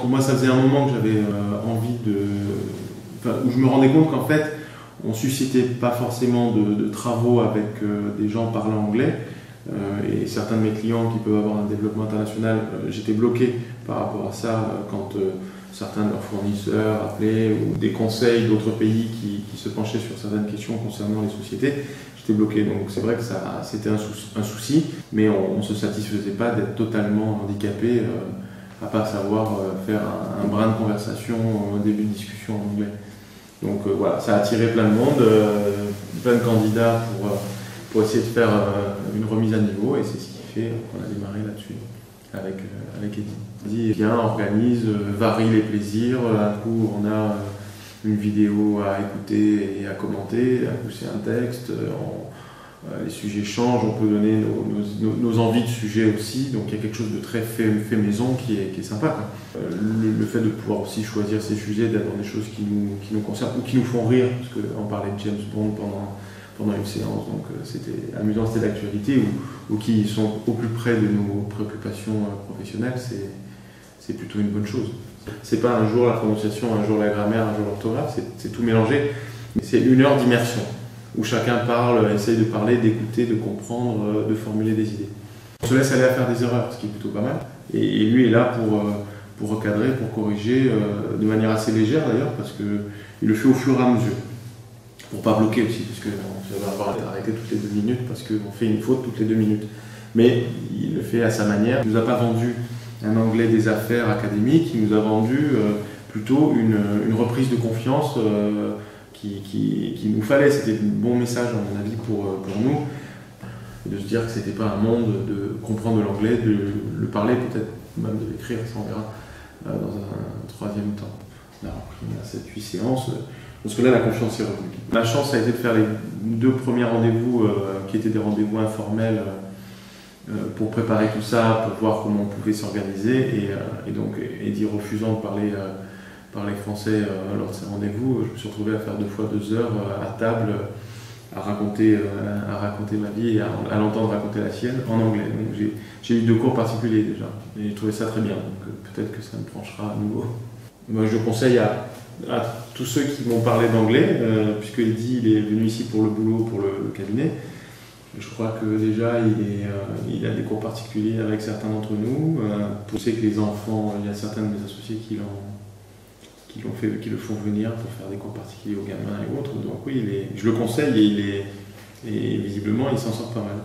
Pour moi, ça faisait un moment que j'avais envie de... Enfin, où je me rendais compte qu'en fait, on suscitait pas forcément de travaux avec des gens parlant anglais. Et certains de mes clients qui peuvent avoir un développement international, j'étais bloqué par rapport à ça quand certains de leurs fournisseurs appelaient ou des conseils d'autres pays qui se penchaient sur certaines questions concernant les sociétés. J'étais bloqué, donc c'est vrai que c'était un souci, mais on ne se satisfaisait pas d'être totalement handicapé à pas savoir faire un brin de conversation au début de discussion en anglais. Donc voilà, ça a attiré plein de monde, plein de candidats pour essayer de faire une remise à niveau, et c'est ce qui fait qu'on a démarré là-dessus avec Eddie. Eddie vient, organise, varie les plaisirs. Un coup, on a une vidéo à écouter et à commenter, un coup c'est un texte. Les sujets changent, on peut donner nos envies de sujets aussi, donc il y a quelque chose de très fait maison qui est sympa. Le fait de pouvoir aussi choisir ces sujets, d'avoir des choses qui nous concernent ou qui nous font rire, parce qu'on parlait de James Bond pendant une séance, donc c'était amusant, c'était d'actualité, ou qui sont au plus près de nos préoccupations professionnelles, c'est plutôt une bonne chose. C'est pas un jour la prononciation, un jour la grammaire, un jour l'orthographe, c'est tout mélangé, mais c'est 1 heure d'immersion, où chacun parle, essaye de parler, d'écouter, de comprendre, de formuler des idées. On se laisse aller à faire des erreurs, ce qui est plutôt pas mal, et lui est là pour recadrer, pour corriger, de manière assez légère d'ailleurs, parce qu'il le fait au fur et à mesure. Pour pas bloquer aussi, parce qu'on va avoir arrêté toutes les 2 minutes, parce qu'on fait une faute toutes les 2 minutes. Mais il le fait à sa manière. Il ne nous a pas vendu un anglais des affaires académique, il nous a vendu plutôt une reprise de confiance qu'il nous fallait. C'était un bon message, à mon avis, pour nous, de se dire que c'était pas un monde de comprendre de l'anglais, de le parler, peut-être même de l'écrire, ça on verra, dans un 3e temps. On a repris 7-8 séances. Parce que là, la confiance est revenue. Ma chance, ça a été de faire les 2 premiers rendez-vous qui étaient des rendez-vous informels pour préparer tout ça, pour voir comment on pouvait s'organiser. Et donc, Eddie refusant de parler français lors de ces rendez-vous, je me suis retrouvé à faire 2 fois 2 heures à table, à raconter ma vie et à l'entendre raconter la sienne en anglais. Donc, j'ai eu 2 cours particuliers déjà. Et j'ai trouvé ça très bien. Donc, peut-être que ça me tranchera à nouveau. Moi, je conseille à tous ceux qui m'ont parlé d'anglais, puisque Eddie il est venu ici pour le boulot, pour le cabinet. Je crois que déjà il a des cours particuliers avec certains d'entre nous. Je sais que les enfants, il y a certains de mes associés qui le font venir pour faire des cours particuliers aux gamins et autres. Donc oui, je le conseille et visiblement il s'en sort pas mal.